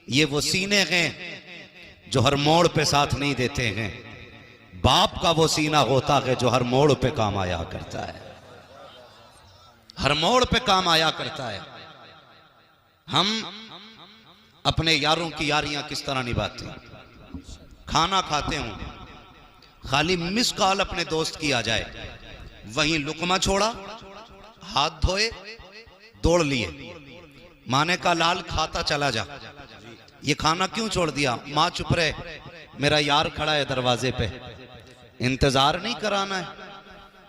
ये वो सीने हैं जो हर मोड़ पे साथ नहीं देते हैं। बाप का वो सीना होता है जो हर मोड़ पे काम आया करता है, हर मोड़ पे काम आया करता है। हम अपने यारों की यारियां किस तरह निभाते हैं? खाना खाते हूं, खाली मिस कॉल अपने दोस्त की आ जाए, वहीं लुकमा छोड़ा, हाथ धोए, दौड़ लिए, माने का लाल खाता चला जा। ये खाना क्यों छोड़ दिया? माँ चुप रहे, मेरा यार खड़ा है दरवाजे पे, इंतजार नहीं कराना है।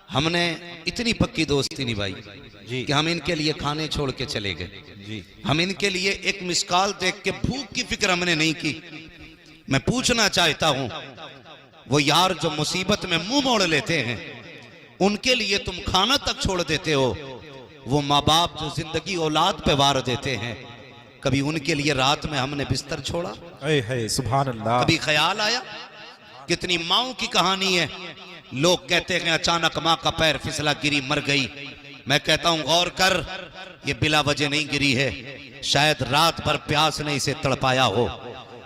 हमने इतनी पक्की दोस्ती निभाई कि हम इनके लिए खाने छोड़ के चले गए। हम इनके लिए एक मिसकाल देख के भूख की फिक्र हमने नहीं की। मैं पूछना चाहता हूं, वो यार जो मुसीबत में मुंह मोड़ लेते हैं, उनके लिए तुम खाना तक छोड़ देते हो। वो माँ बाप जो जिंदगी औलाद पे वार देते हैं, कभी उनके लिए रात में हमने बिस्तर छोड़ा? सुभान अल्लाह। कभी ख्याल आया? कितनी माओं की कहानी है। लोग कहते हैं अचानक माँ का पैर फिसला, गिरी, मर गई। मैं कहता हूं गौर कर, ये बिला वजह नहीं गिरी है। शायद रात भर प्यास ने इसे तड़पाया हो,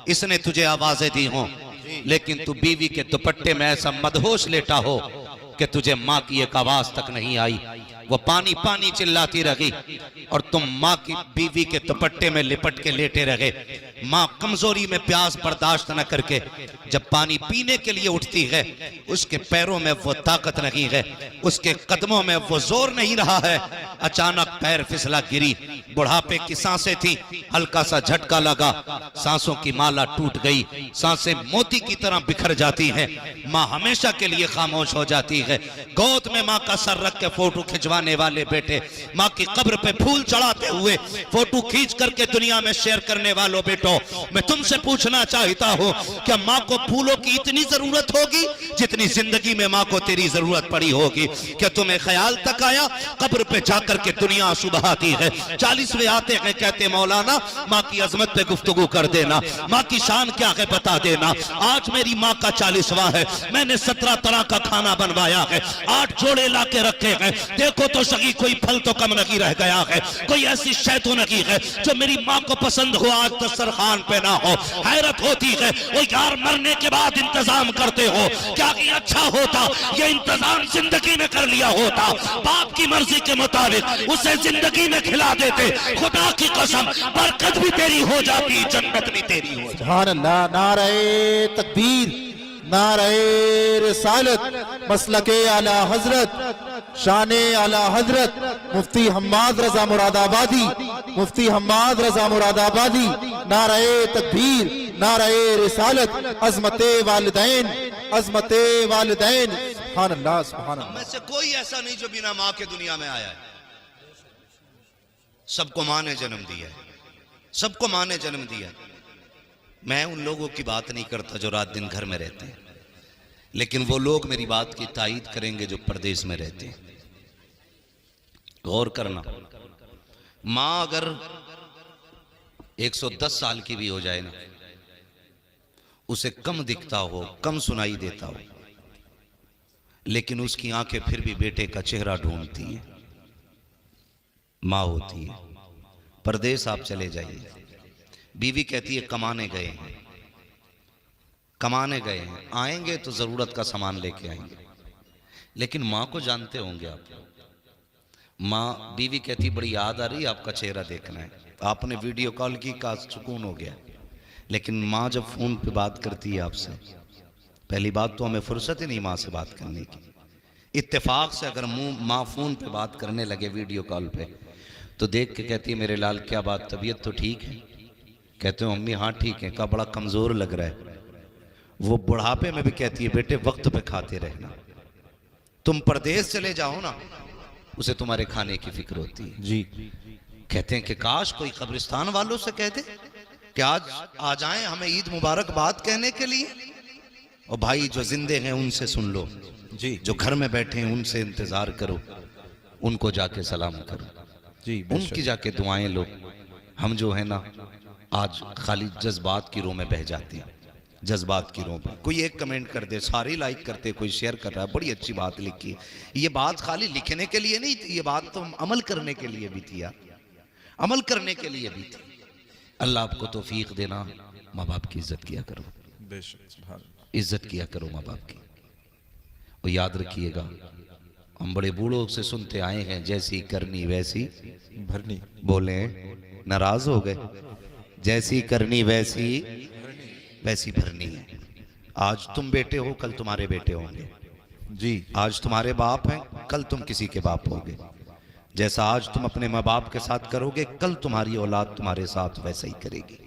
इसने तुझे आवाजें दी हो, लेकिन तू बीवी के दुपट्टे में ऐसा मदहोश लेटा हो कि तुझे माँ की एक आवाज तक नहीं आई। वो पानी पानी चिल्लाती रही और तुम माँ की बीवी के दुपट्टे में लिपट के लेटे रहे। माँ कमजोरी में प्यास बर्दाश्त न करके जब पानी पीने के लिए उठती है, उसके पैरों में वो ताकत नहीं है, उसके कदमों में वो जोर नहीं रहा है। अचानक पैर फिसला, गिरी। बुढ़ापे की सांसें थी, हल्का सा झटका लगा, सांसों की माला टूट गई, सांसें मोती की तरह बिखर जाती हैं। माँ हमेशा के लिए खामोश हो जाती है। गोद में माँ का सर रख के फोटो खिंचवाने वाले बेटे, माँ की कब्र पे फूल चढ़ाते हुए फोटो खींच करके दुनिया में शेयर करने वालों बेटो, मैं तुमसे पूछना चाहता हूँ, क्या माँ को फूलों की इतनी जरूरत होगी जितनी जिंदगी में माँ को तेरी जरूरत पड़ी होगी? क्या तुम्हें ख्याल तक आया कब्र पे जाकर के दुनिया सुबह आती है, 40वें आते हैं, कहते मौलाना माँ की अजमत पे गुफ्तगू कर देना, माँ की शान क्या है बता देना। आज मेरी माँ का 40वां है, मैंने 17 तरह का खाना बनवाया है, 8 जोड़े ला के रखे हैं। देखो तो सही कोई फल तो कम नहीं रह गया है, कोई ऐसी शय तो नहीं है जो मेरी माँ को पसंद हो आज दस्तरखान पे ना हो। हैरत होती है, वो यार मरने के बाद इंतजाम करते हो, क्या कि अच्छा होता ये इंतजाम जिंदगी में कर लिया होता, बाप की मर्जी के मुताबिक उसे जिंदगी में खिला देते, खुदा की कसम बरकत भी तेरी हो जाती, जन्नत भी तेरी हो जाती। सुभान अल्लाह। नारे तकबीर, नारे रिसालत, मसलके आला हजरत, शाने आला हजरत मुफ्ती हम्माद रजा मुरादाबादी, मुफ्ती हम्माद रजा मुरादाबादी। नारे तकबीर, नारे रिसालत, अजमते वालिदैन, अजमते वालिदैन। सुभान अल्लाह, सुभान अल्लाह। में से कोई ऐसा नहीं जो बिना माँ के दुनिया में आया है। सबको माँ ने जन्म दिया है, सबको माँ ने जन्म दिया। मैं उन लोगों की बात नहीं करता जो रात दिन घर में रहते हैं, लेकिन वो लोग मेरी बात की तायीद करेंगे जो परदेश में रहते हैं। गौर करना, माँ अगर 110 साल की भी हो जाए ना, उसे कम दिखता हो, कम सुनाई देता हो, लेकिन उसकी आंखें फिर भी बेटे का चेहरा ढूंढती हैं। माँ होती है। परदेश आप चले जाइए, बीवी कहती है कमाने गए हैं, कमाने गए हैं, आएंगे तो जरूरत का सामान लेके आएंगे। लेकिन माँ को जानते होंगे आप, माँ, बीवी कहती बड़ी याद आ रही है, आपका चेहरा देखना है। आपने वीडियो कॉल की, का सुकून हो गया। लेकिन माँ जब फोन पे बात करती है आपसे, पहली बात तो हमें फुर्सत ही नहीं माँ से बात करने की। इत्तेफाक से अगर माँ फोन पे बात करने लगे वीडियो कॉल पे, तो देख के कहती है मेरे लाल क्या बात, तबीयत तो ठीक है? कहते हो अम्मी हाँ ठीक है। का बड़ा कमजोर लग रहा है। वो बुढ़ापे में भी कहती है बेटे वक्त पे खाते रहना, तुम परदेश चले जाओ ना, उसे तुम्हारे खाने की फिक्र होती है। जी। कहते हैं कि काश कोई कब्रिस्तान वालों से कह दे कि आज आ जाएं हमें ईद मुबारक बात कहने के लिए। और भाई जो जिंदे हैं उनसे सुन लो जी, जो घर में बैठे हैं उनसे इंतजार करो, उनको जाके सलाम करो जी, उनकी जाके दुआएं लो। हम जो है ना आज खाली जज्बात की रो में बह जाते हैं, जज्बात की रो में। कोई एक कमेंट कर दे, सारे लाइक करते, कोई शेयर कर रहा है, बड़ी अच्छी बात लिखी है। ये बात खाली लिखने के लिए नहीं, ये बात तो अमल करने के लिए भी थी यार, अमल करने के लिए भी थी। अल्लाह आपको तौफीक देना, माँ बाप की इज्जत किया करो, बेशक सुभान अल्लाह। इज्जत किया करो माँ बाप की। और याद रखिएगा, हम बड़े बूढ़ों से सुनते आए हैं, जैसी करनी वैसी भरनी। बोले, नाराज हो गए, जैसी करनी वैसी वैसी भरनी है। आज तुम बेटे हो, कल तुम्हारे बेटे होंगे जी। आज तुम्हारे बाप हैं, कल तुम किसी के बाप होगे। जैसा आज तुम अपने माँ बाप के साथ करोगे, कल तुम्हारी औलाद तुम्हारे साथ वैसा ही करेगी।